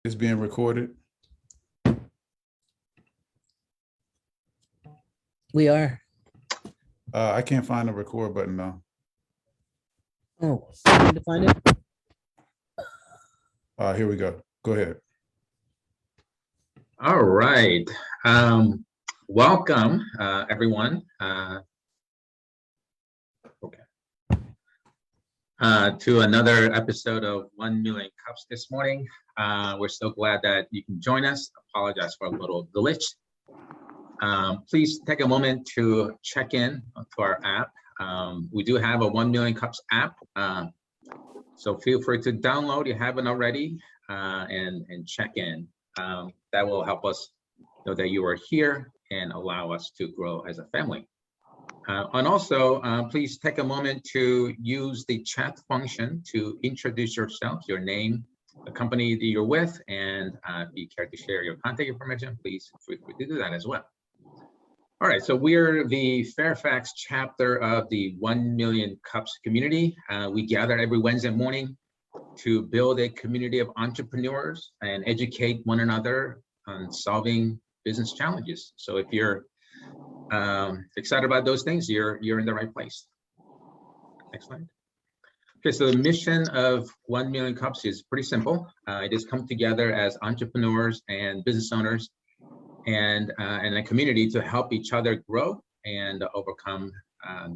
It's being recorded. We are. I can't find the record button though. Oh, I need to find it. Here we go. Go ahead. All right. Welcome, everyone, to another episode of 1 Million Cups this morning. We're so glad that you can join us. Apologize for a little glitch. Please take a moment to check in to our app. We do have a 1 Million Cups app, so feel free to download if you haven't already, and check in. That will help us know that you are here and allow us to grow as a family. And also, please take a moment to use the chat function to introduce yourself, your name, the company that you're with, and if you care to share your contact information, please feel free to do that as well. All right, so we're the Fairfax chapter of the 1 Million Cups community. We gather every Wednesday morning to build a community of entrepreneurs and educate one another on solving business challenges. So if you're excited about those things, you're in the right place. Next slide. Okay, so the mission of 1 Million Cups is pretty simple. It is come together as entrepreneurs and business owners and a community to help each other grow and overcome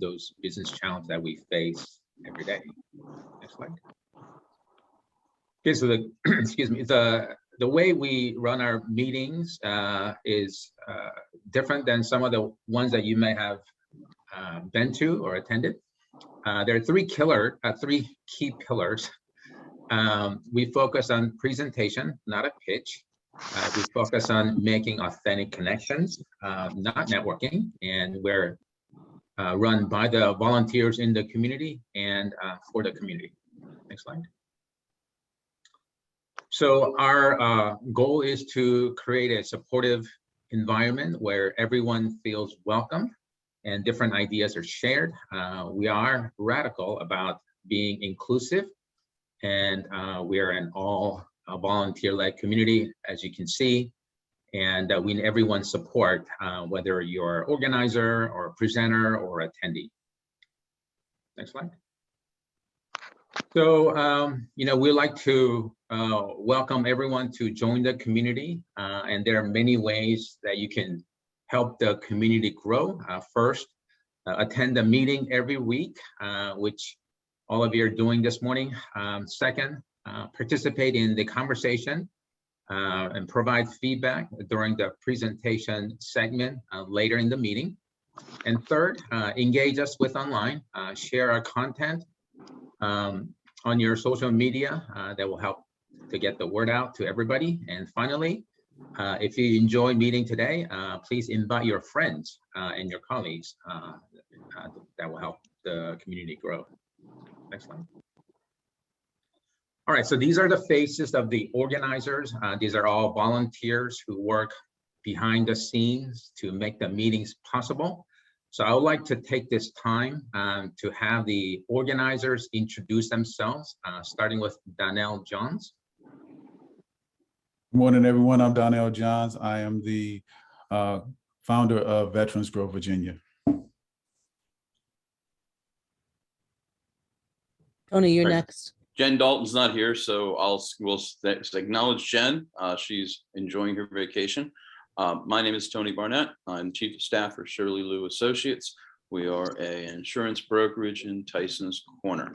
those business challenges that we face every day. Next slide. Okay, so the excuse me, the way we run our meetings is different than some of the ones that you may have been to or attended. There are three key pillars. We focus on presentation, not a pitch. We focus on making authentic connections, not networking, and we're run by the volunteers in the community and for the community. Next slide. So our goal is to create a supportive environment where everyone feels welcome and different ideas are shared. We are radical about being inclusive, and we are an all volunteer-led community, as you can see, and we need everyone's support, whether you're an organizer or a presenter or attendee. Next slide. So, we like to welcome everyone to join the community, and there are many ways that you can help the community grow. First, attend a meeting every week, which all of you are doing this morning. Second, participate in the conversation and provide feedback during the presentation segment later in the meeting. And third, engage us with online, share our content on your social media. That will help to get the word out to everybody. And finally, if you enjoy meeting today, please invite your friends and your colleagues. That will help the community grow. Next slide. All right, so these are the faces of the organizers. These are all volunteers who work behind the scenes to make the meetings possible. So I would like to take this time to have the organizers introduce themselves, starting with Donnell Johns. Good morning, everyone. I'm Donnell Johns. I am the founder of Veterans Grove, Virginia. Tony, you're next. Jen Dalton's not here, so we'll acknowledge Jen. She's enjoying her vacation. My name is Tony Barnett. I'm Chief of Staff for Shirley Lou Associates. We are an insurance brokerage in Tyson's Corner.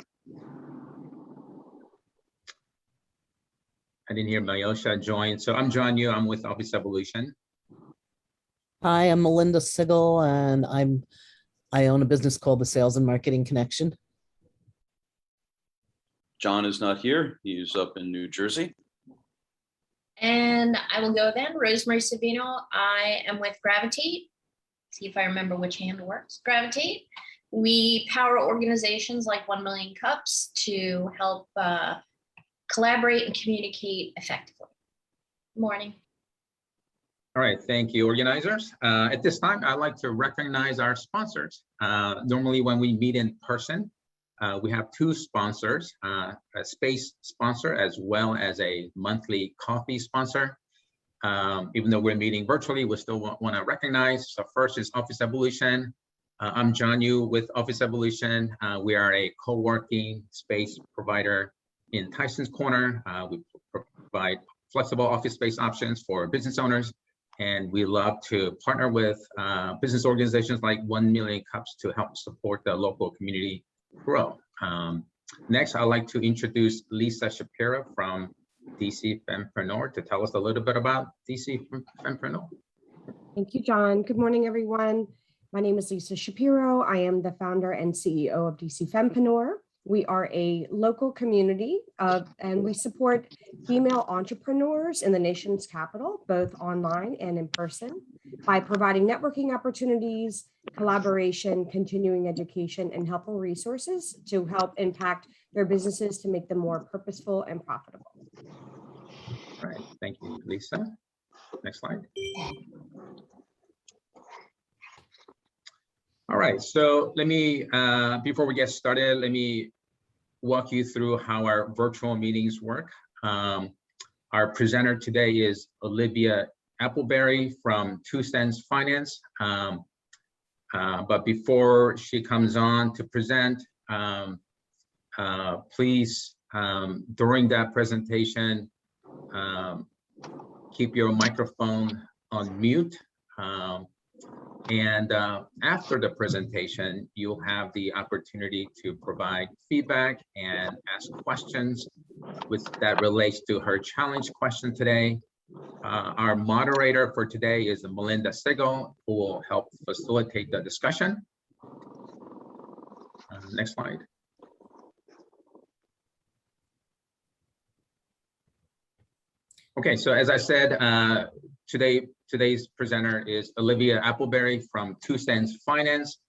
I didn't hear Mayosha join. So I'm John Yu. I'm with Office Evolution. Hi, I'm Melinda Sigel, and I own a business called the Sales and Marketing Connection. John is not here. He's up in New Jersey. And I will go then. Rosemary Savino. I am with Gravitate. See if I remember which hand works. Gravitate. We power organizations like 1 Million Cups to help collaborate and communicate effectively. Good morning. All right, thank you, organizers. At this time, I'd like to recognize our sponsors. Normally when we meet in person, We have two sponsors, a space sponsor as well as a monthly coffee sponsor. Even though we're meeting virtually, we still want to recognize. So first is Office Evolution. I'm John Yu with Office Evolution. We are a co-working space provider in Tyson's Corner. We provide flexible office space options for business owners. And we love to partner with business organizations like 1MillionCups to help support the local community grow. Next, I'd like to introduce Lisa Shapiro from DC Fempreneur to tell us a little bit about DC Fempreneur. Thank you, John. Good morning, everyone. My name is Lisa Shapiro. I am the founder and CEO of DC Fempreneur. We are a local community and we support female entrepreneurs in the nation's capital, both online and in person, by providing networking opportunities, collaboration, continuing education, and helpful resources to help impact their businesses to make them more purposeful and profitable. All right, thank you, Lisa. Next slide. All right, so let me, before we get started, let me walk you through how our virtual meetings work. Our presenter today is Olivia Appleberry from 2 Cents Finance. But before she comes on to present, please, during that presentation, keep your microphone on mute. And after the presentation, you'll have the opportunity to provide feedback and ask questions that relates to her challenge question today. Our moderator for today is Melinda Sigel, who will help facilitate the discussion. Next slide. Okay, so as I said, today's presenter is Olivia Appleberry from 2 Cents Finance,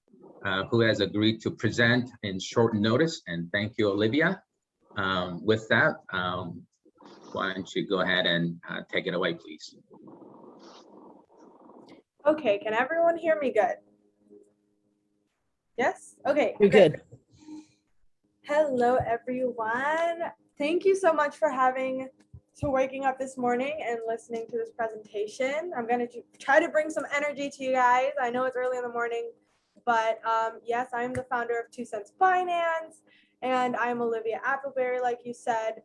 who has agreed to present in short notice. And thank you, Olivia. With that, why don't you go ahead and take it away, please. Okay, can everyone hear me good? Yes? Okay. You're good. Hello, everyone. Thank you so much for waking up this morning and listening to this presentation. I'm going to try to bring some energy to you guys. I know it's early in the morning, but yes, I am the founder of 2 Cents Finance, and I'm Olivia Appleberry, like you said.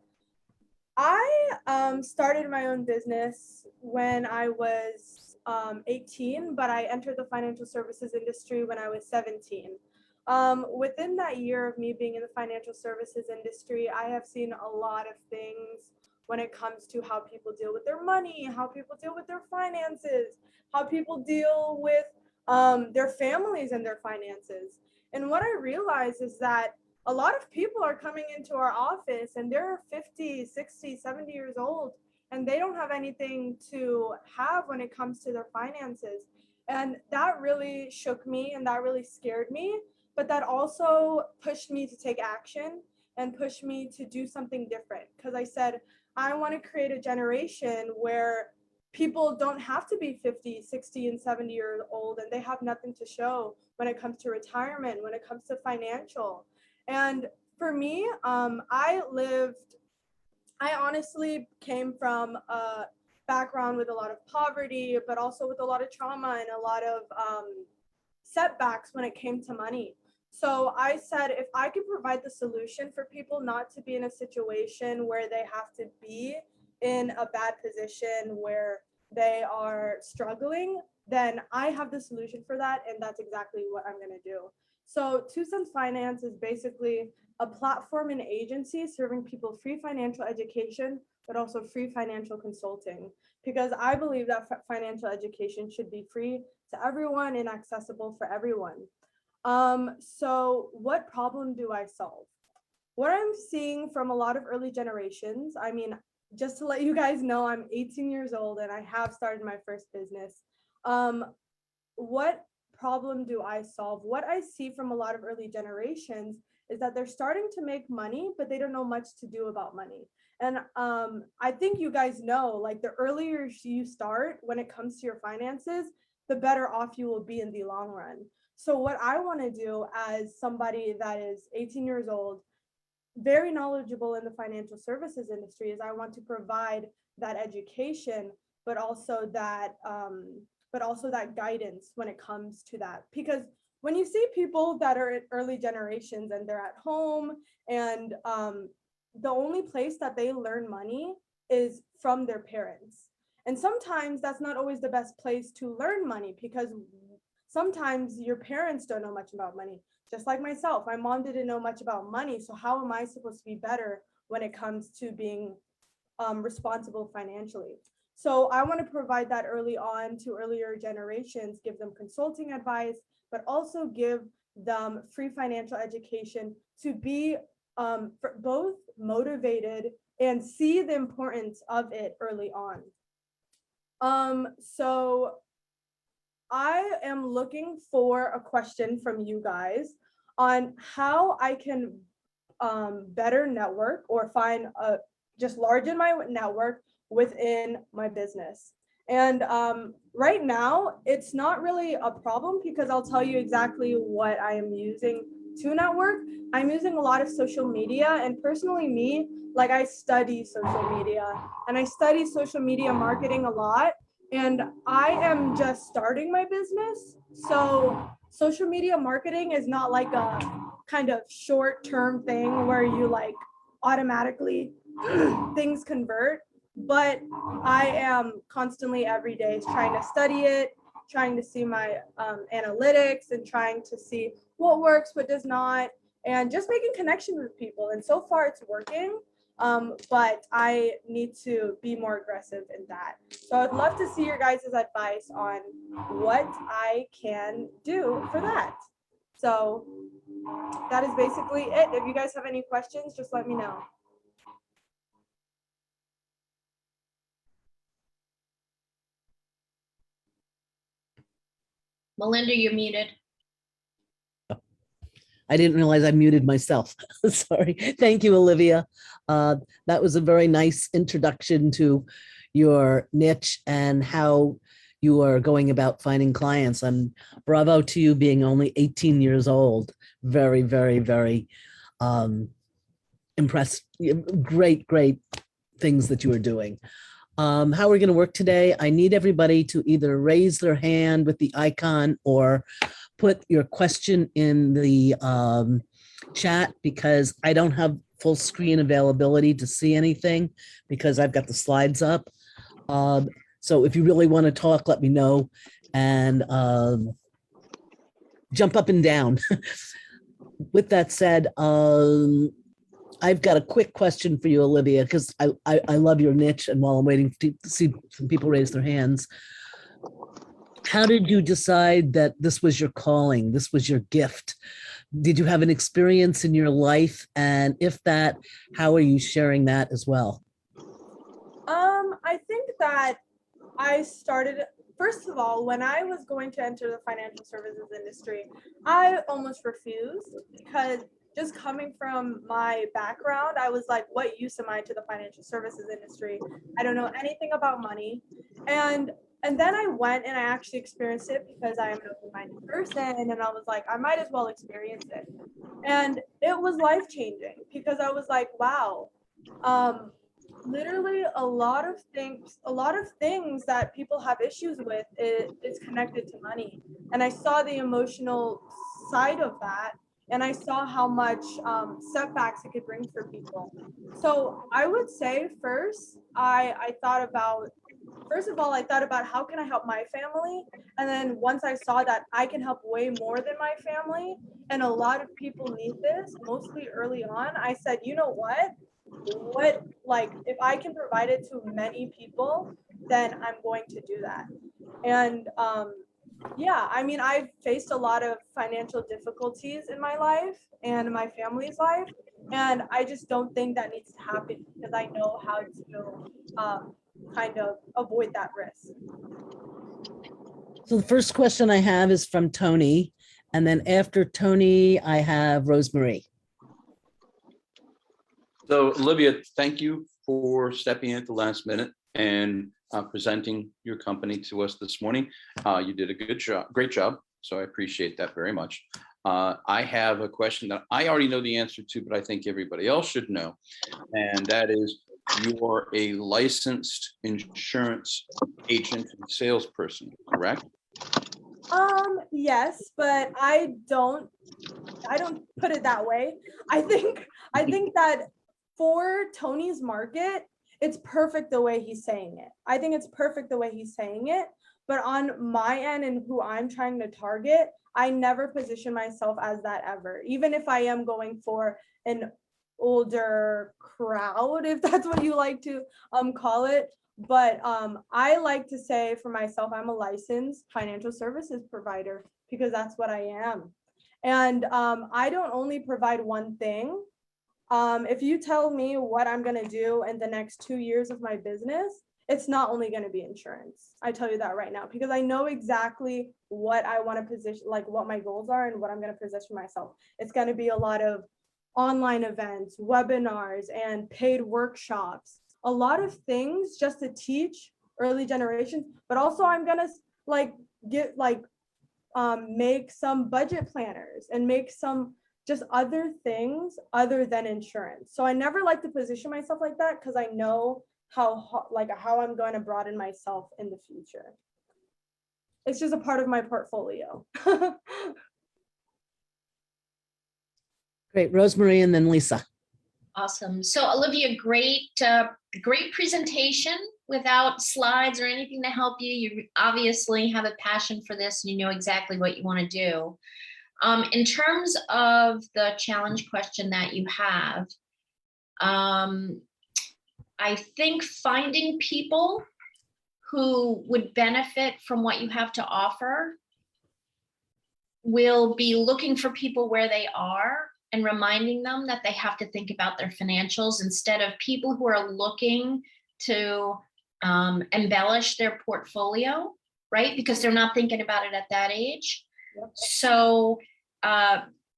I started my own business when I was 18, but I entered the financial services industry when I was 17. Within that year of me being in the financial services industry, I have seen a lot of things when it comes to how people deal with their money, how people deal with their finances, how people deal with their families and their finances. And what I realized is that a lot of people are coming into our office and they're 50, 60, 70 years old, and they don't have anything to have when it comes to their finances. And that really shook me and that really scared me, but that also pushed me to take action and pushed me to do something different. Because I said, I want to create a generation where people don't have to be 50, 60, and 70 years old and they have nothing to show when it comes to retirement, when it comes to financial. And for me, I honestly came from a background with a lot of poverty, but also with a lot of trauma and a lot of setbacks when it came to money. So I said, if I could provide the solution for people not to be in a situation where they have to be in a bad position where they are struggling, then I have the solution for that. And that's exactly what I'm going to do. So 2 Cents Finance is basically a platform and agency serving people free financial education, but also free financial consulting, because I believe that financial education should be free to everyone and accessible for everyone. So what problem do I solve? What I'm seeing from a lot of early generations, I mean, just to let you guys know, I'm 18 years old and I have started my first business. What problem do I solve? What I see from a lot of early generations is that they're starting to make money, but they don't know much to do about money. And I think you guys know, like, the earlier you start when it comes to your finances, the better off you will be in the long run. So what I want to do as somebody that is 18 years old, very knowledgeable in the financial services industry, is I want to provide that education, but also that guidance when it comes to that. Because when you see people that are in early generations and they're at home, and the only place that they learn money is from their parents. And sometimes that's not always the best place to learn money, because sometimes your parents don't know much about money. Just like myself, my mom didn't know much about money. So how am I supposed to be better when it comes to being responsible financially? So I want to provide that early on to earlier generations, give them consulting advice, but also give them free financial education to be both motivated and see the importance of it early on. So I am looking for a question from you guys on how I can better network or find just largen my network within my business. And right now, it's not really a problem, because I'll tell you exactly what I am using to network. I'm using a lot of social media, and personally me, like I study social media and I study social media marketing a lot. And I am just starting my business. So social media marketing is not like a kind of short-term thing where you like automatically things convert. But I am constantly every day trying to study it, trying to see my analytics, and trying to see what works, what does not, and just making connections with people. And so far it's working, but I need to be more aggressive in that. So I'd love to see your guys' advice on what I can do for that. So that is basically it. If you guys have any questions, just let me know. Melinda, you're muted. I didn't realize I muted myself. Sorry. Thank you, Olivia. That was a very nice introduction to your niche and how you are going about finding clients. And bravo to you being only 18 years old. Very, very, very impressed. Great, great things that you are doing. How we're going to work today, I need everybody to either raise their hand with the icon or put your question in the chat, because I don't have full screen availability to see anything because I've got the slides up. So if you really want to talk, let me know, and jump up and down. With that said, I've got a quick question for you, Olivia, because I love your niche, and while I'm waiting to see some people raise their hands, how did you decide that this was your calling, this was your gift? Did you have an experience in your life? And if that, how are you sharing that as well? I think that I started, first of all, when I was going to enter the financial services industry, I almost refused, because just coming from my background, I was like, what use am I to the financial services industry? I don't know anything about money. And then I went and I actually experienced it, because I am an open-minded person, and I was like, I might as well experience it. And it was life-changing, because I was like, wow, literally a lot of things that people have issues with is connected to money. And I saw the emotional side of that, and I saw how much setbacks it could bring for people. So I would say first I thought about how can I help my family? And then once I saw that I can help way more than my family, and a lot of people need this, mostly early on, I said, you know what, like, if I can provide it to many people, then I'm going to do that. And yeah, I mean, I've faced a lot of financial difficulties in my life and my family's life, and I just don't think that needs to happen, because I know how to kind of avoid that risk. So the first question I have is from Tony, and then after Tony, I have Rosemary. So Olivia, thank you for stepping in at the last minute and presenting your company to us this morning. You did a great job. So I appreciate that very much. I have a question that I already know the answer to, but I think everybody else should know. And that is, you are a licensed insurance agent and salesperson, correct? Yes, but I don't put it that way. I think that for Tony's market, it's perfect the way he's saying it. I think it's perfect the way he's saying it. But on my end and who I'm trying to target, I never position myself as that ever. Even if I am going for an older crowd, if that's what you like to call it. But I like to say for myself, I'm a licensed financial services provider because that's what I am. And I don't only provide one thing. If you tell me what I'm going to do in the next 2 years of my business, it's not only going to be insurance. I tell you that right now, because I know exactly what I want to position, like what my goals are and what I'm going to position myself. It's going to be a lot of online events, webinars, and paid workshops, a lot of things just to teach early generations, but also I'm going to make some budget planners and make some just other things other than insurance. So I never like to position myself like that because I know how I'm going to broaden myself in the future. It's just a part of my portfolio. Great, Rosemary and then Lisa. Awesome. So Olivia, great presentation without slides or anything to help you. You obviously have a passion for this and you know exactly what you want to do. In terms of the challenge question that you have, I think finding people who would benefit from what you have to offer will be looking for people where they are and reminding them that they have to think about their financials instead of people who are looking to embellish their portfolio, right? Because they're not thinking about it at that age. Yep. So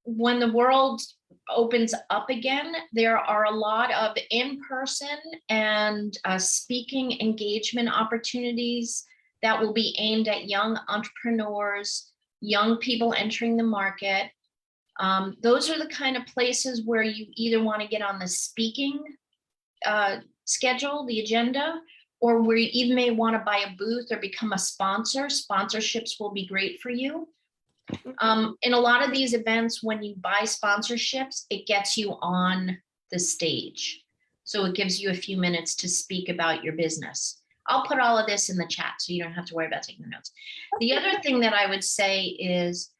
when the world opens up again, there are a lot of in-person and speaking engagement opportunities that will be aimed at young entrepreneurs, young people entering the market. Those are the kind of places where you either want to get on the speaking schedule, the agenda, or where you even may want to buy a booth or become a sponsor. Sponsorships will be great for you. In a lot of these events, when you buy sponsorships, it gets you on the stage. So it gives you a few minutes to speak about your business. I'll put all of this in the chat so you don't have to worry about taking the notes. The other thing that I would say is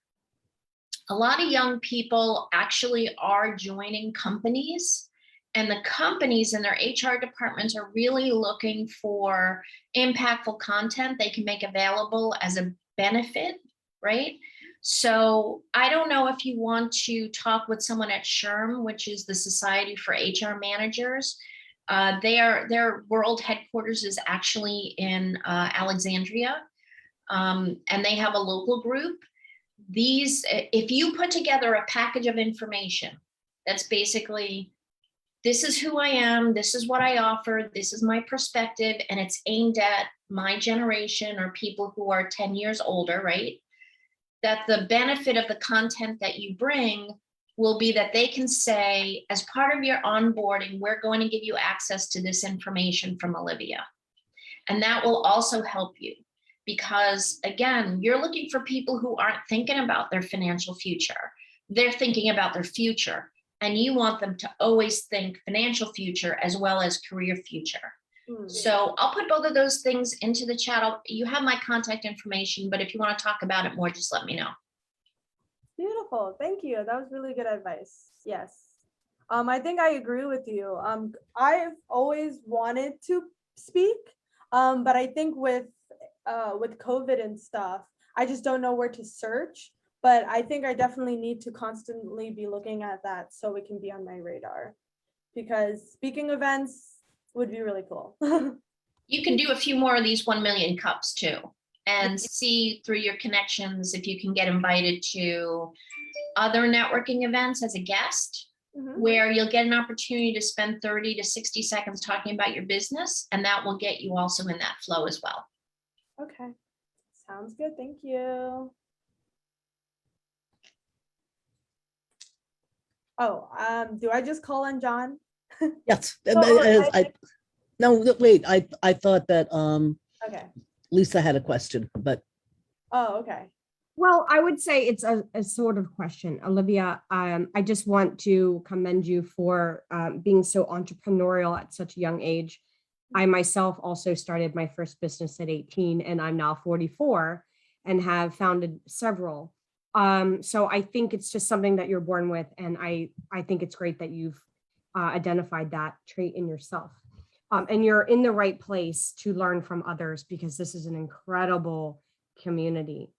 a lot of young people actually are joining companies, and the companies and their HR departments are really looking for impactful content they can make available as a benefit, right? So I don't know if you want to talk with someone at SHRM, which is the Society for HR Managers. Their world headquarters is actually in Alexandria, and they have a local group. If you put together a package of information that's basically, this is who I am, this is what I offer, this is my perspective, and it's aimed at my generation or people who are 10 years older, right? That the benefit of the content that you bring will be that they can say, as part of your onboarding, we're going to give you access to this information from Olivia. And that will also help you because, again, you're looking for people who aren't thinking about their financial future. They're thinking about their future, and you want them to always think financial future as well as career future. So I'll put both of those things into the chat. You have my contact information, but if you want to talk about it more, just let me know. Beautiful. Thank you. That was really good advice. Yes. I think I agree with you. I've always wanted to speak, but I think with COVID and stuff, I just don't know where to search. But I think I definitely need to constantly be looking at that so it can be on my radar, because speaking events would be really cool. You can do a few more of these 1 million cups too, and see through your connections if you can get invited to other networking events as a guest, where you'll get an opportunity to spend 30 to 60 seconds talking about your business, and that will get you also in that flow as well. Okay, sounds good. Thank you. Oh, do I just call on John? Yes. Oh, No, wait, I thought that Okay. Lisa had a question, but Oh, okay. Well, I would say it's a sort of question, Olivia. I just want to commend you for being so entrepreneurial at such a young age. I myself also started my first business at 18, and I'm now 44 and have founded several. So I think it's just something that you're born with, and I think it's great that you've identified that trait in yourself. And you're in the right place to learn from others, because this is an incredible community.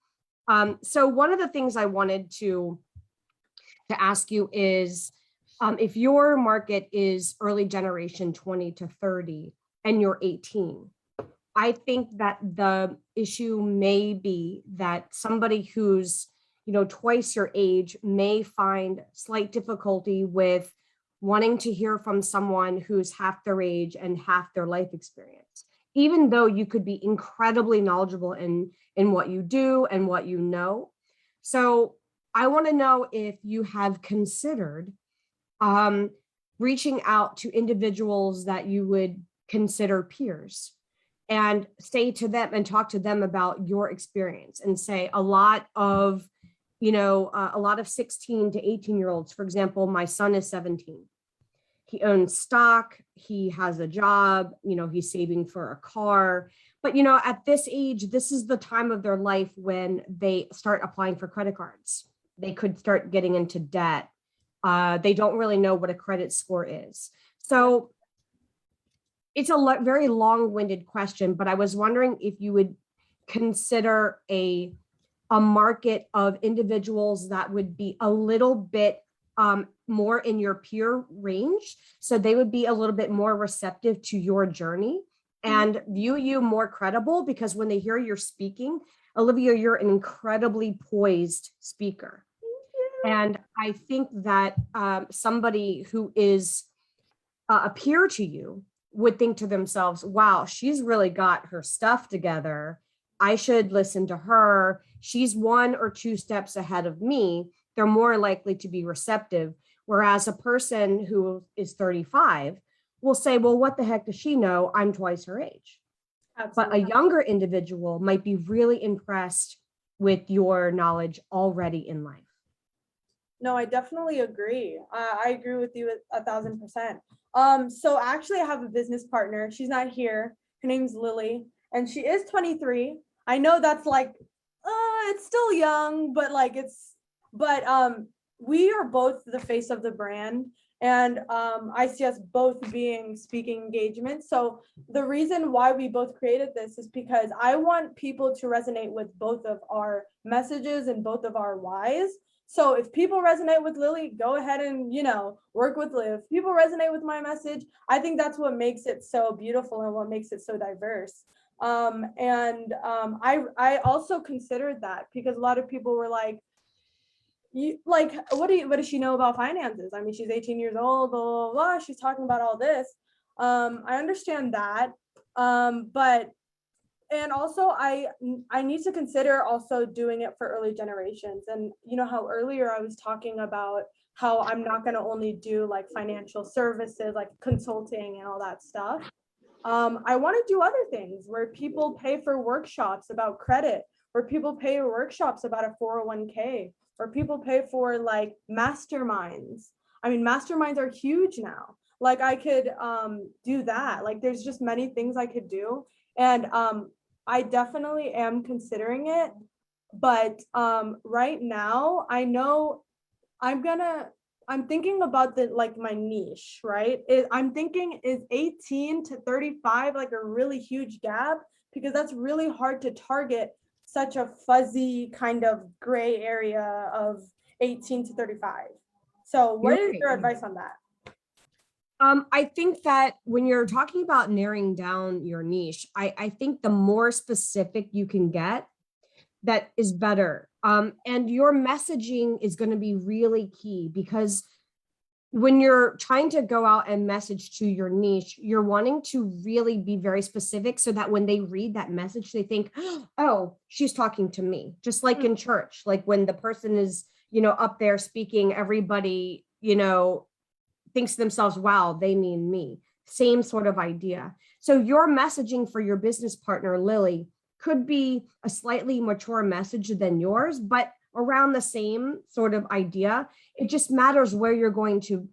So one of the things I wanted to ask you is, if your market is early generation 20 to 30 and you're 18, I think that the issue may be that somebody who's, twice your age may find slight difficulty with wanting to hear from someone who's half their age and half their life experience, even though you could be incredibly knowledgeable in what you do and what you know. So I want to know if you have considered reaching out to individuals that you would consider peers and say to them and talk to them about your experience, and say a lot of 16 to 18-year-olds, for example, my son is 17. He owns stock, he has a job, he's saving for a car. But, at this age, this is the time of their life when they start applying for credit cards. They could start getting into debt. They don't really know what a credit score is. So it's a very long-winded question, but I was wondering if you would consider a market of individuals that would be a little bit more in your peer range. So they would be a little bit more receptive to your journey and view you more credible, because when they hear you're speaking, Olivia, you're an incredibly poised speaker. And I think that somebody who is a peer to you would think to themselves, wow, she's really got her stuff together. I should listen to her. She's 1 or 2 steps ahead of me. They're more likely to be receptive. Whereas a person who is 35 will say, well, what the heck does she know? I'm twice her age. Absolutely. But a younger individual might be really impressed with your knowledge already in life. No, I definitely agree. I agree with you 1,000%. So actually I have a business partner. She's not here. Her name's Lily, and she is 23. I know that's like, it's still young, but we are both the face of the brand. And I see us both being speaking engagements. So the reason why we both created this is because I want people to resonate with both of our messages and both of our whys. So if people resonate with Lily, go ahead and, work with Liv. If people resonate with my message, I think that's what makes it so beautiful and what makes it so diverse. I also considered that, because a lot of people were like, what does she know about finances? I mean, she's 18 years old, blah, blah, blah. She's talking about all this. I understand that. And also I need to consider also doing it for early generations. And how earlier I was talking about how I'm not going to only do like financial services, like consulting and all that stuff. I want to do other things where people pay for workshops about credit, or people pay for workshops about a 401k, or people pay for like masterminds. I mean, masterminds are huge now. Like I could do that. Like there's just many things I could do. And I definitely am considering it. But right now, I know I'm thinking about my niche, right? I'm thinking, is 18 to 35 like a really huge gap? Because that's really hard to target such a fuzzy kind of gray area of 18 to 35. So what is your advice on that? I think that when you're talking about narrowing down your niche, I think the more specific you can get, that is better. And your messaging is going to be really key, because when you're trying to go out and message to your niche, you're wanting to really be very specific, so that when they read that message, they think, oh, she's talking to me. Just like in church, like when the person is, up there speaking, everybody thinks to themselves, wow, they mean me. Same sort of idea. So your messaging for your business partner, Lily, could be a slightly mature message than yours, but around the same sort of idea. It just matters where you're going to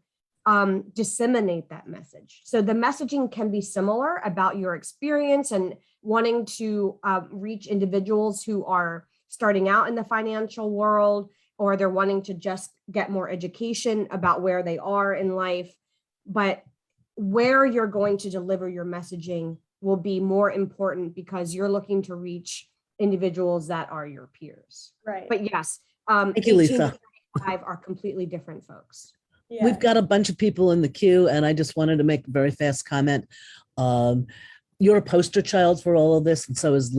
disseminate that message. So the messaging can be similar about your experience and wanting to reach individuals who are starting out in the financial world, or they're wanting to just get more education about where they are in life. But where you're going to deliver your messaging will be more important because you're looking to reach individuals that are your peers. Right. But yes, Thank you, 18 Lisa. to 35 are completely different folks. Yeah. We've got a bunch of people in the queue, and I just wanted to make a very fast comment. You're a poster child for all of this, and so is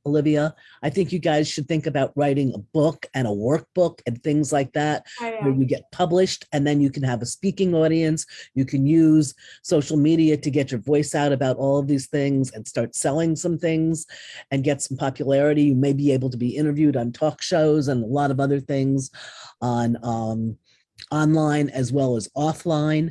Olivia. I think you guys should think about writing a book and a workbook and things like that, where you get published, and then you can have a speaking audience. You can use social media to get your voice out about all of these things and start selling some things and get some popularity. You may be able to be interviewed on talk shows and a lot of other things on online as well as offline.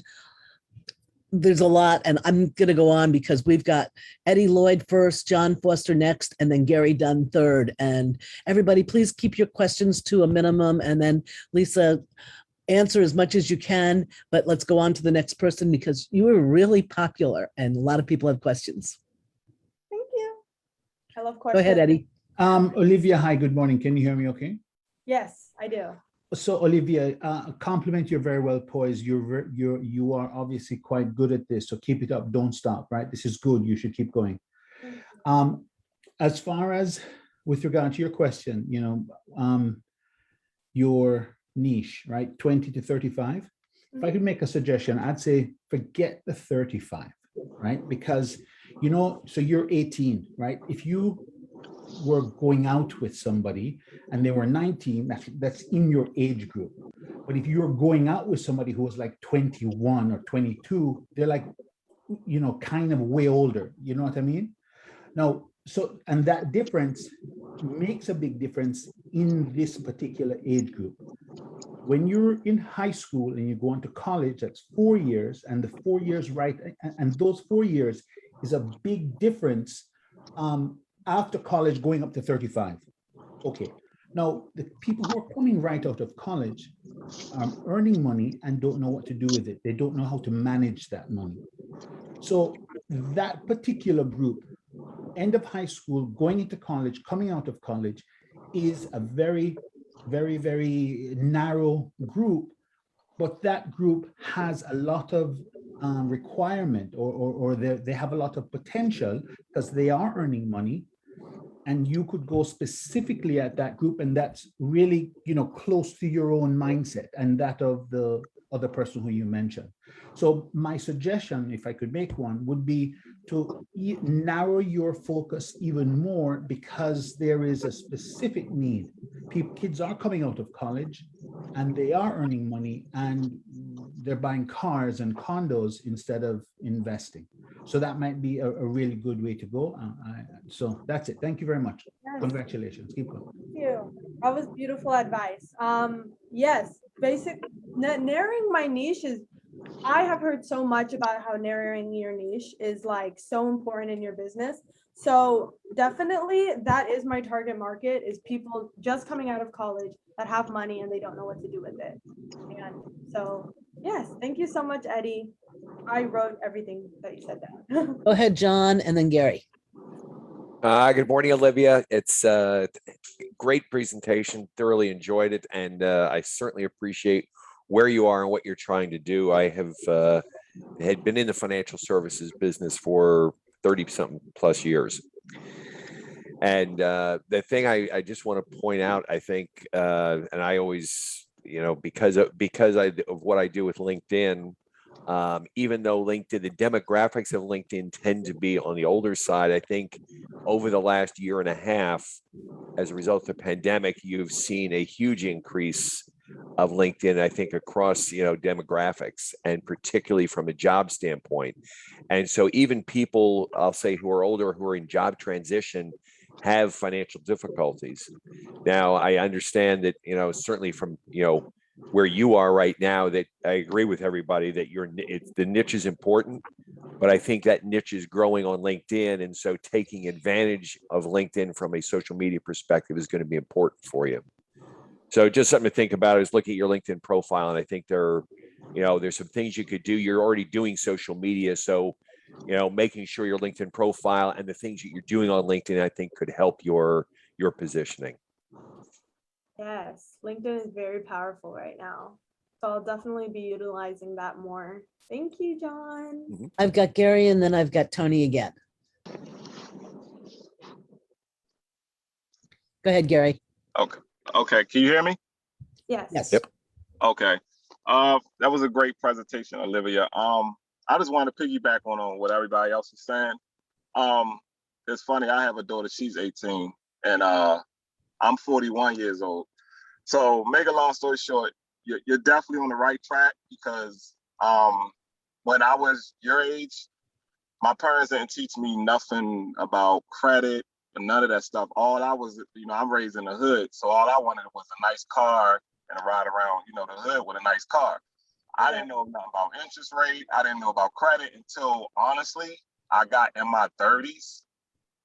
There's a lot, and I'm going to go on because we've got Eddie Lloyd first, John Foster next, and then Gary Dunn third. And everybody, please keep your questions to a minimum, and then Lisa, answer as much as you can, but let's go on to the next person because you were really popular and a lot of people have questions. Thank you. I love Go questions. ahead, Eddie. Olivia, hi, good morning. Can you hear me okay? Yes, I do. So Olivia, compliment, you're very well poised. You are obviously quite good at this. So keep it up, don't stop, right? This is good, you should keep going. As far as with regard to your question, your niche, right? 20 to 35. If I could make a suggestion, I'd say forget the 35, right? Because, so you're 18, right? If you were going out with somebody and they were 19, that's in your age group. But if you're going out with somebody who was like 21 or 22, they're like, kind of way older. You know what I mean? Now, and that difference makes a big difference in this particular age group. When you're in high school and you go into college, that's 4 years, and the 4 years, right? And those 4 years is a big difference after college going up to 35. Okay. Now, the people who are coming right out of college are earning money and don't know what to do with it. They don't know how to manage that money. So that particular group, end of high school, going into college, coming out of college, is a very, very, very narrow group. But that group has a lot of requirement, or they have a lot of potential because they are earning money. And you could go specifically at that group, and that's really, close to your own mindset and that of the other person who you mentioned. So my suggestion, if I could make one, would be to narrow your focus even more, because there is a specific need. Kids are coming out of college and they are earning money and they're buying cars and condos instead of investing. So that might be a really good way to go. So that's it. Thank you very much. Yes. Congratulations. Keep going. Thank you. That was beautiful advice. Yes, narrowing my niche is, I have heard so much about how narrowing your niche is like so important in your business. So definitely that is my target market, is people just coming out of college that have money and they don't know what to do with it. And so, yes, thank you so much, Eddie. I wrote everything that you said down. Go ahead, John, and then Gary. Good morning, Olivia. It's a great presentation. Thoroughly enjoyed it. And I certainly appreciate where you are and what you're trying to do. I have had been in the financial services business for 30-something plus years. And the thing I just want to point out, I think, and I always, because of what I do with LinkedIn, even though LinkedIn, the demographics of LinkedIn tend to be on the older side, I think over the last year and a half, as a result of the pandemic, you've seen a huge increase of LinkedIn, I think, across, demographics, and particularly from a job standpoint. And so even people, I'll say, who are older, who are in job transition, have financial difficulties. Now, I understand that, certainly from, where you are right now, that I agree with everybody that the niche is important, but I think that niche is growing on LinkedIn. And so taking advantage of LinkedIn from a social media perspective is going to be important for you. So just something to think about is look at your LinkedIn profile. And I think there's some things you could do. You're already doing social media. So, making sure your LinkedIn profile and the things that you're doing on LinkedIn, I think could help your positioning. Yes, LinkedIn is very powerful right now. So I'll definitely be utilizing that more. Thank you, John. I've got Gary and then I've got Tony again. Go ahead, Gary. Okay. Can you hear me? Yes. Yes. Yep. Okay. That was a great presentation, Olivia. I just want to piggyback on what everybody else is saying. It's funny, I have a daughter, she's 18, and I'm 41 years old. So make a long story short, you're definitely on the right track, because when I was your age, my parents didn't teach me nothing about credit and none of that stuff. All I was, I'm raised in the hood, so all I wanted was a nice car and a ride around, the hood with a nice car. I didn't know nothing about interest rate. I didn't know about credit until, honestly, I got in my 30s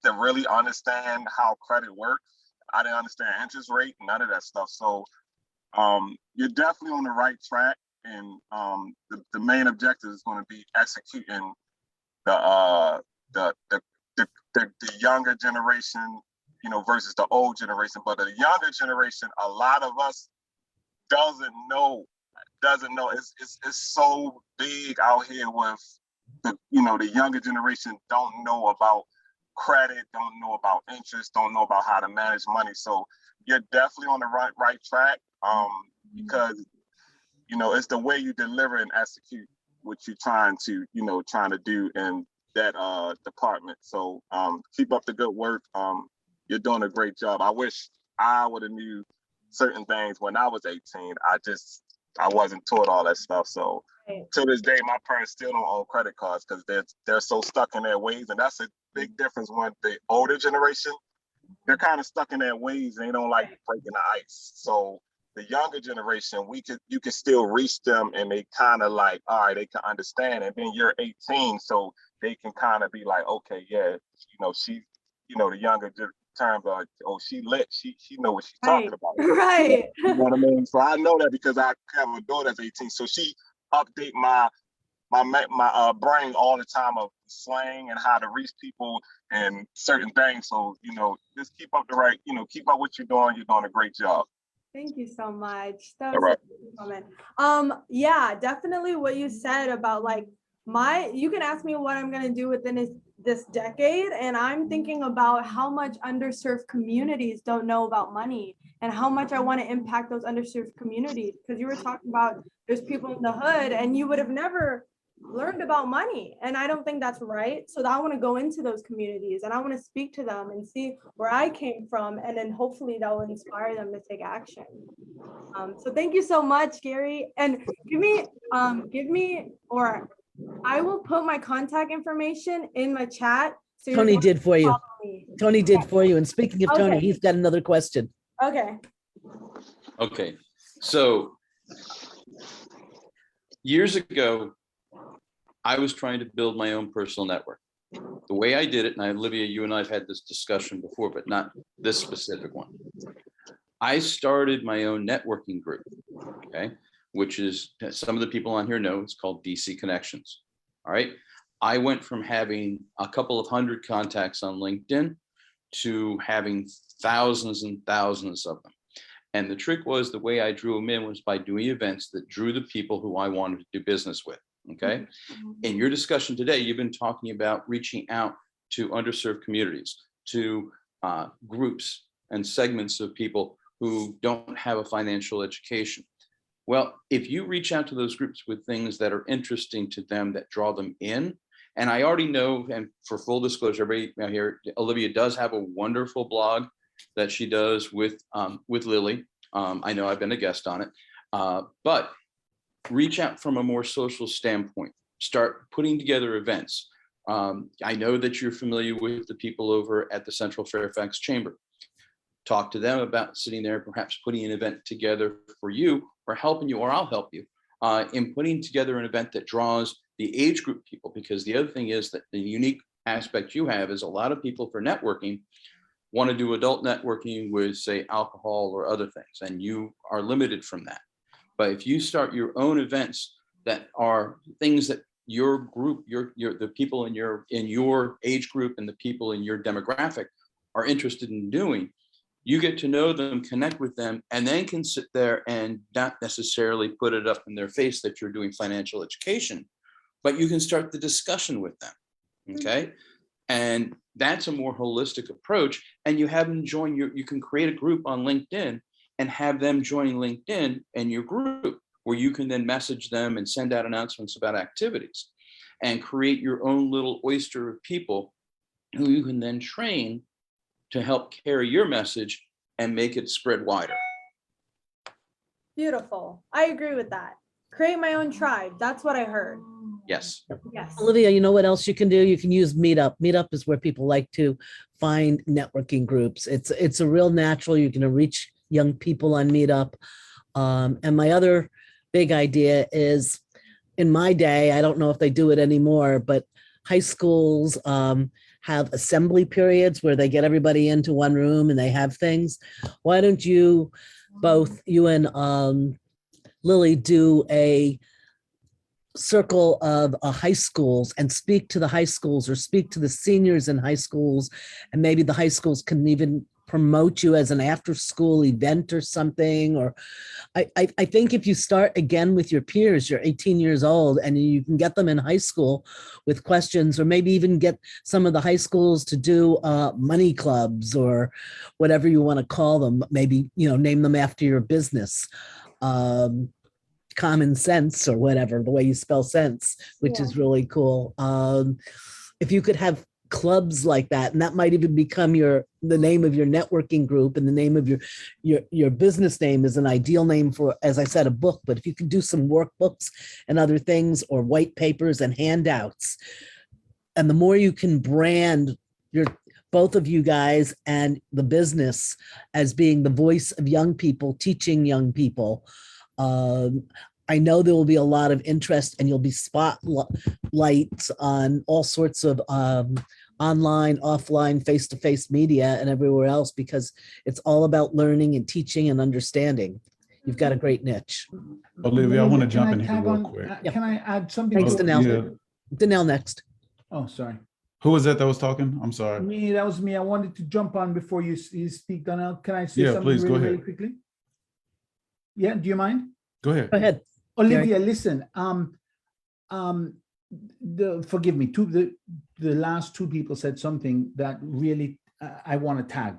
to really understand how credit works. I didn't understand interest rate, none of that stuff. So you're definitely on the right track, and the main objective is going to be executing the younger generation, versus the old generation. But the younger generation, a lot of us doesn't know. It's so big out here with the younger generation don't know about credit, don't know about interest, don't know about how to manage money. So you're definitely on the right track, because it's the way you deliver and execute what you're trying to do in that department. So keep up the good work. You're doing a great job. I wish I would have knew certain things when I was 18. I wasn't taught all that stuff. So to this day, my parents still don't own credit cards because they're so stuck in their ways. And that's a big difference. When the older generation, they're kind of stuck in their ways and they don't like breaking the ice. So the younger generation, you can still reach them, and they kind of like, all right, they can understand. And then you're 18, so they can kind of be like, okay, yeah, she, the younger terms are, oh, she lit, she know what she's talking about. Right. You know what I mean? So I know that because I have a daughter that's 18, so she update my brain all the time of slang and how to reach people and certain things. So just keep up keep up what you're doing. You're doing a great job. Thank you so much. That was a good comment. Yeah, definitely what you said about you can ask me what I'm gonna do within this decade, and I'm thinking about how much underserved communities don't know about money and how much I want to impact those underserved communities. Because you were talking about there's people in the hood and you would have never learned about money, and I don't think that's right. So I want to go into those communities and I want to speak to them and see where I came from, and then hopefully that will inspire them to take action. So thank you so much, Gary, and I will put my contact information in my chat. So Tony did for you. Tony did for you. And speaking of Tony, Okay. he's got another question. Okay. Okay, so years ago, I was trying to build my own personal network. The way I did it, and Olivia, you and I have had this discussion before, but not this specific one. I started my own networking group, okay, which is, some of the people on here know, it's called DC Connections. All right. I went from having a couple of hundred contacts on LinkedIn to having thousands and thousands of them. And the trick was, the way I drew them in was by doing events that drew the people who I wanted to do business with. Okay. In your discussion today, you've been talking about reaching out to underserved communities, to groups and segments of people who don't have a financial education. Well, if you reach out to those groups with things that are interesting to them, that draw them in, and I already know, and for full disclosure, everybody here, Olivia does have a wonderful blog that she does with Lily. I know I've been a guest on it, but reach out from a more social standpoint. Start putting together events. I know that you're familiar with the people over at the Central Fairfax Chamber. Talk to them about sitting there, perhaps putting an event together for you or helping you, or I'll help you in putting together an event that draws the age group people. Because the other thing is that the unique aspect you have is a lot of people for networking want to do adult networking with, say, alcohol or other things, and you are limited from that. But if you start your own events that are things that your group, the people in your age group and the people in your demographic are interested in doing, you get to know them, connect with them, and then can sit there and not necessarily put it up in their face that you're doing financial education, but you can start the discussion with them. Okay. And that's a more holistic approach. And you have them join you can create a group on LinkedIn and have them join LinkedIn and your group, where you can then message them and send out announcements about activities and create your own little oyster of people who you can then train to help carry your message and make it spread wider. Beautiful. I agree with that. Create my own tribe. That's what I heard. Yes. Yes. Olivia, you know what else you can do? You can use Meetup. Meetup is where people like to find networking groups. It's a real natural. You can reach young people on Meetup. And my other big idea is, in my day, I don't know if they do it anymore, but high schools have assembly periods where they get everybody into one room and they have things. Why don't you, both you and Lily, do a circle of high schools and speak to the high schools, or speak to the seniors in high schools, and maybe the high schools can even promote you as an after-school event or something. Or I think if you start again with your peers, you're 18 years old, and you can get them in high school with questions, or maybe even get some of the high schools to do money clubs or whatever you want to call them. Maybe, name them after your business. Common Sense or whatever, the way you spell sense, which is really cool. If you could have clubs like that, and that might even become the name of your networking group, and the name of your business name is an ideal name for, as I said, a book. But if you could do some workbooks and other things, or white papers and handouts, and the more you can brand both of you guys and the business as being the voice of young people, teaching young people, I know there will be a lot of interest, and you'll be spotlights on all sorts of online, offline, face-to-face media and everywhere else, because it's all about learning and teaching and understanding. You've got a great niche. Olivia, I want to Can jump I in here tag real on- quick. Can I add something? Thanks, to what Danelle. you said? Danelle next. Oh, sorry. Who was that was talking? I'm sorry. That was me. I wanted to jump on before you speak, Donnell. Can I say Yeah, something please, go really ahead. quickly? Yeah, do you mind? Go ahead. Go ahead. Olivia, listen, forgive me, the last two people said something that really I want to tag.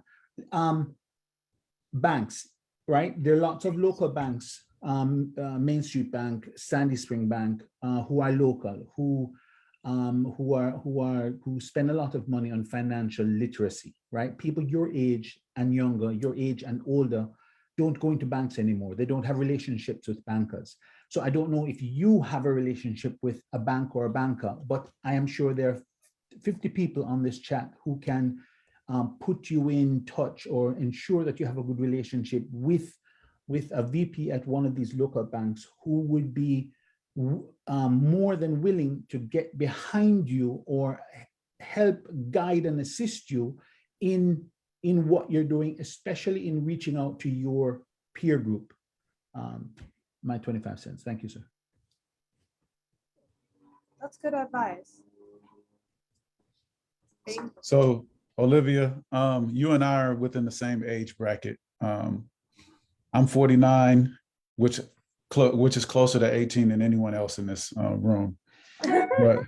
Banks, right? There are lots of local banks, Main Street Bank, Sandy Spring Bank, who are local, who spend a lot of money on financial literacy, right? People your age and younger, your age and older, don't go into banks anymore. They don't have relationships with bankers. So I don't know if you have a relationship with a bank or a banker, but I am sure there are 50 people on this chat who can put you in touch or ensure that you have a good relationship with a VP at one of these local banks, who would be more than willing to get behind you or help guide and assist you in what you're doing, especially in reaching out to your peer group. My 25 cents. Thank you, sir. That's good advice. So Olivia, you and I are within the same age bracket. I'm 49, which is closer to 18 than anyone else in this room. But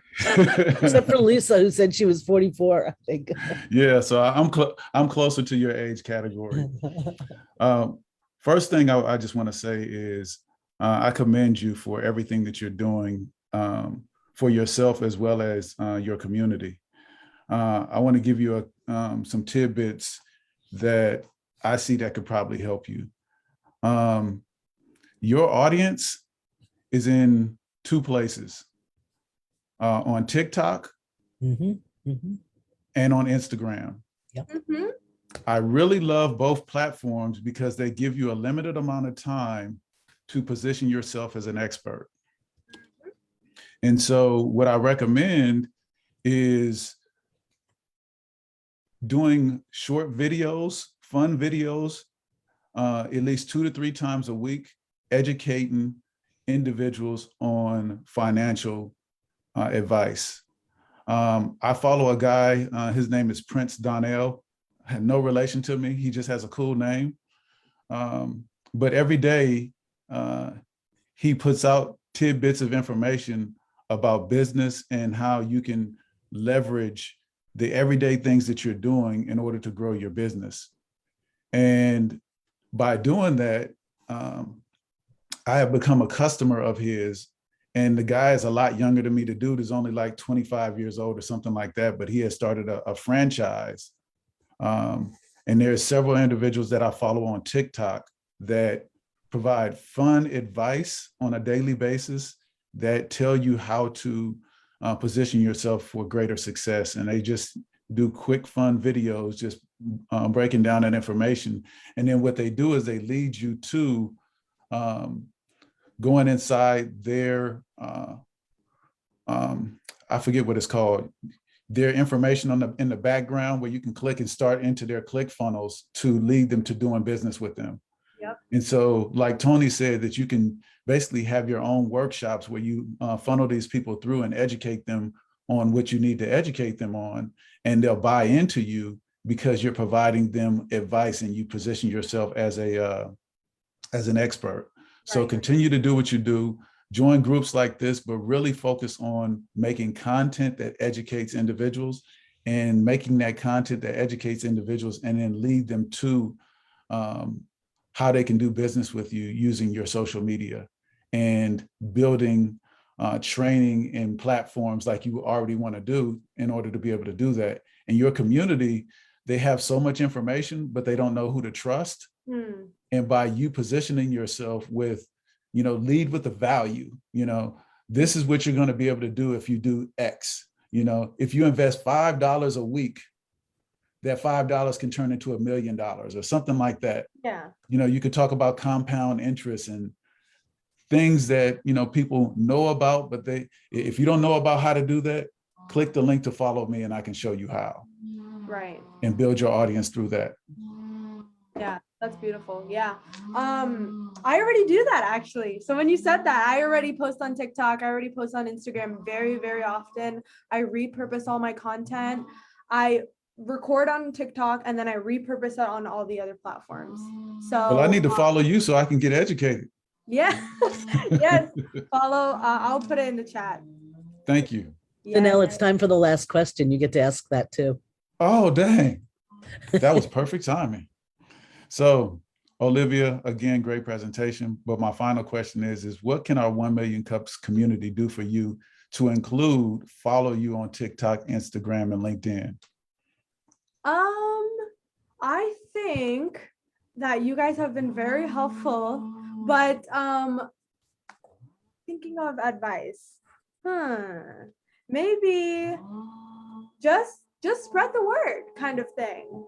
Except for Lisa, who said she was 44, I think. yeah, so I'm closer to your age category. First thing I just want to say is I commend you for everything that you're doing for yourself as well as your community. I want to give you some tidbits that I see that could probably help you. Your audience is in two places, on TikTok and on Instagram. Yep. I really love both platforms because they give you a limited amount of time to position yourself as an expert. And so what I recommend is doing short videos, fun videos, at least 2 to 3 times a week, educating individuals on financial advice. I follow a guy, his name is Prince Donnell, had no relation to me. He just has a cool name. But every day he puts out tidbits of information about business and how you can leverage the everyday things that you're doing in order to grow your business. And by doing that, I have become a customer of his. And the guy is a lot younger than me. The dude is only like 25 years old or something like that, but he has started a franchise. And there's several individuals that I follow on TikTok that provide fun advice on a daily basis that tell you how to position yourself for greater success. And they just do quick, fun videos, just breaking down that information. And then what they do is they lead you to going inside their, I forget what it's called, their information in the background where you can click and start into their click funnels to lead them to doing business with them. Yep. And so, like Tony said, that you can basically have your own workshops where you funnel these people through and educate them on what you need to educate them on, and they'll buy into you because you're providing them advice and you position yourself as an expert. So Right. continue to do what you do, join groups like this, but really focus on making content that educates individuals and making that content that educates individuals and then lead them to how they can do business with you using your social media and building training and platforms like you already want to do in order to be able to do that. In your community, they have so much information, but they don't know who to trust. And by you positioning yourself with, lead with the value, this is what you're going to be able to do if you do X. If you invest $5 a week, that $5 can turn into $1 million or something like that. Yeah. You could talk about compound interest and things that, people know about, but if you don't know about how to do that, click the link to follow me and I can show you how. Right. And build your audience through that. Yeah, that's beautiful. Yeah. I already do that actually. So when you said that, I already post on TikTok. I already post on Instagram very, very often. I repurpose all my content. I record on TikTok and then I repurpose it on all the other platforms. So Well, I need to follow you so I can get educated. yeah. Yes. Follow. I'll put it in the chat. Thank you. Danelle, it's time for the last question. You get to ask that too. Oh, dang. That was perfect timing. So, Olivia, again, great presentation. But my final question is what can our 1 Million Cups community do for you to include follow you on TikTok, Instagram, and LinkedIn? I think that you guys have been very helpful, but thinking of advice, maybe just spread the word kind of thing.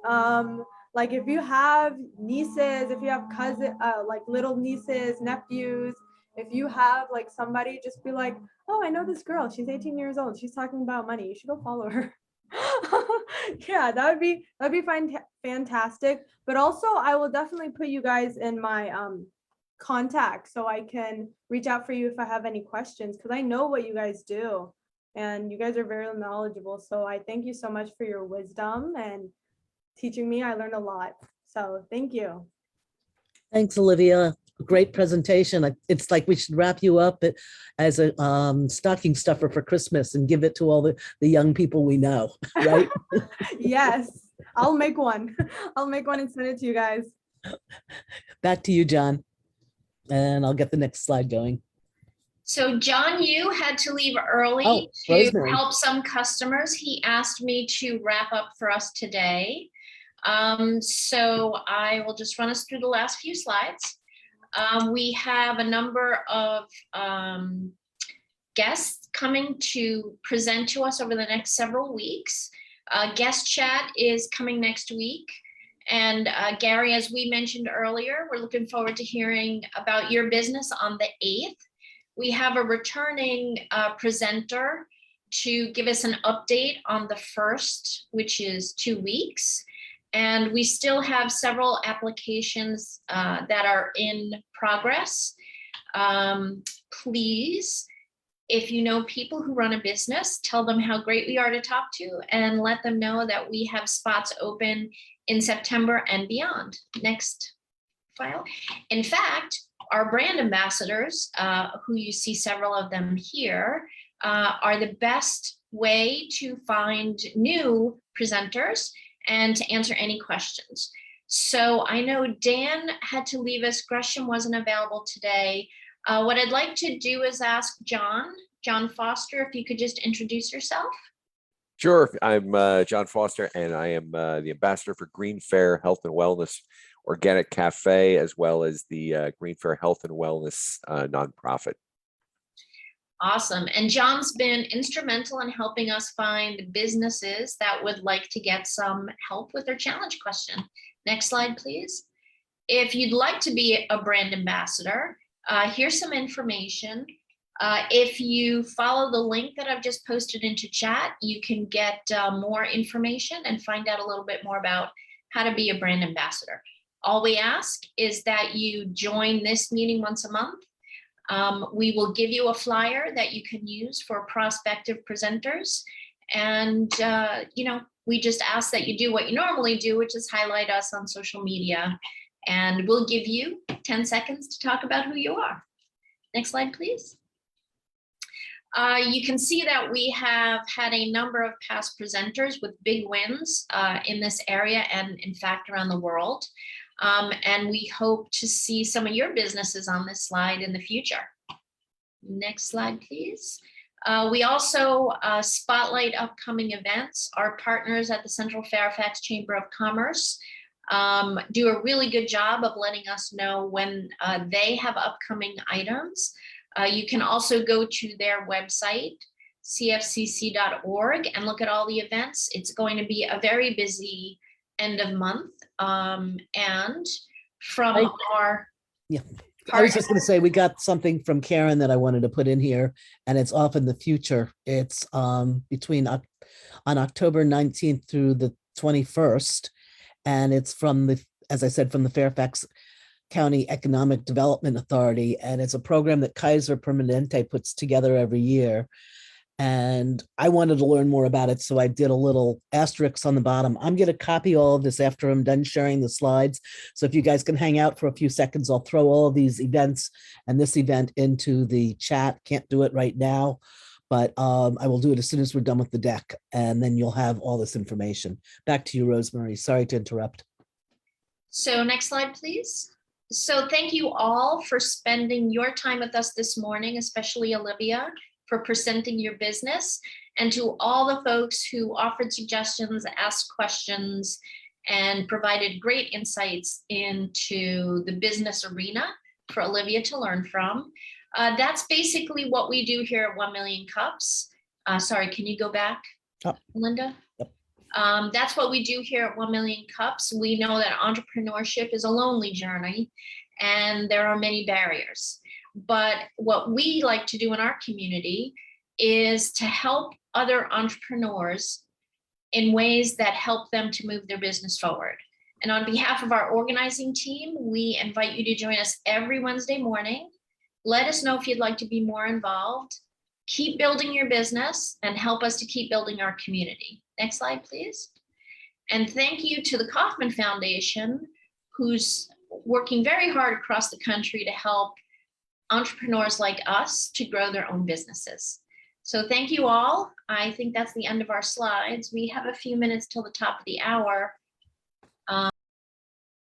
Like if you have nieces, if you have cousins, like little nieces, nephews, if you have like somebody, just be like, oh, I know this girl, she's 18 years old, she's talking about money, you should go follow her. Yeah, that'd be fantastic. But also I will definitely put you guys in my contact so I can reach out for you if I have any questions, because I know what you guys do and you guys are very knowledgeable. So I thank you so much for your wisdom and teaching me. I learned a lot. So thank you. Thanks, Olivia. Great presentation. It's like we should wrap you up as a stocking stuffer for Christmas and give it to all the young people we know, right? Yes, I'll make one. I'll make one and send it to you guys. Back to you, John. And I'll get the next slide going. So John Yu had to leave early to Rosemary. help some customers. He asked me to wrap up for us today. So I will just run us through the last few slides. We have a number of guests coming to present to us over the next several weeks. Guest chat is coming next week. And Gary, as we mentioned earlier, we're looking forward to hearing about your business on the 8th. We have a returning presenter to give us an update on the 1st, which is 2 weeks. And we still have several applications that are in progress. Please, if you know people who run a business, tell them how great we are to talk to and let them know that we have spots open in September and beyond. Next file. In fact, our brand ambassadors, who you see several of them here, are the best way to find new presenters and to answer any questions. So I know Dan had to leave us. Gresham wasn't available today. What I'd like to do is ask John Foster, if you could just introduce yourself. Sure. I'm John Foster, and I am the ambassador for Green Fair Health and Wellness Organic Cafe, as well as the Green Fair Health and Wellness nonprofit. Awesome. And John's been instrumental in helping us find businesses that would like to get some help with their challenge question. Next slide, please. If you'd like to be a brand ambassador, here's some information. If you follow the link that I've just posted into chat, you can get more information and find out a little bit more about how to be a brand ambassador. All we ask is that you join this meeting once a month. We will give you a flyer that you can use for prospective presenters. And, we just ask that you do what you normally do, which is highlight us on social media. And we'll give you 10 seconds to talk about who you are. Next slide, please. You can see that we have had a number of past presenters with big wins in this area and in fact around the world. And we hope to see some of your businesses on this slide in the future. Next slide, please. We also spotlight upcoming events. Our partners at the Central Fairfax Chamber of Commerce do a really good job of letting us know when they have upcoming items. You can also go to their website, cfcc.org, and look at all the events. It's going to be a very busy end of month. And from I was just going to say, we got something from Karen that I wanted to put in here, and it's off in the future. It's on October 19th through the 21st. And it's from as I said, from the Fairfax County Economic Development Authority. And it's a program that Kaiser Permanente puts together every year. And I wanted to learn more about it, so I did a little asterisk on the bottom. I'm going to copy all of this after I'm done sharing the slides. So if you guys can hang out for a few seconds, I'll throw all of these events and this event into the chat. Can't do it right now, but I will do it as soon as we're done with the deck, and then you'll have all this information. Back to you, Rosemary. Sorry to interrupt. So next slide, please. So thank you all for spending your time with us this morning, especially Olivia, for presenting your business, and to all the folks who offered suggestions, asked questions, and provided great insights into the business arena for Olivia to learn from. That's basically what we do here at 1 Million Cups. Sorry, can you go back, Linda? Yep. That's what we do here at 1 Million Cups. We know that entrepreneurship is a lonely journey, and there are many barriers. But what we like to do in our community is to help other entrepreneurs in ways that help them to move their business forward. And on behalf of our organizing team, we invite you to join us every Wednesday morning. Let us know if you'd like to be more involved. Keep building your business and help us to keep building our community. Next slide, please. And thank you to the Kauffman Foundation, who's working very hard across the country to help entrepreneurs like us to grow their own businesses. So thank you all. I think that's the end of our slides. We have a few minutes till the top of the hour.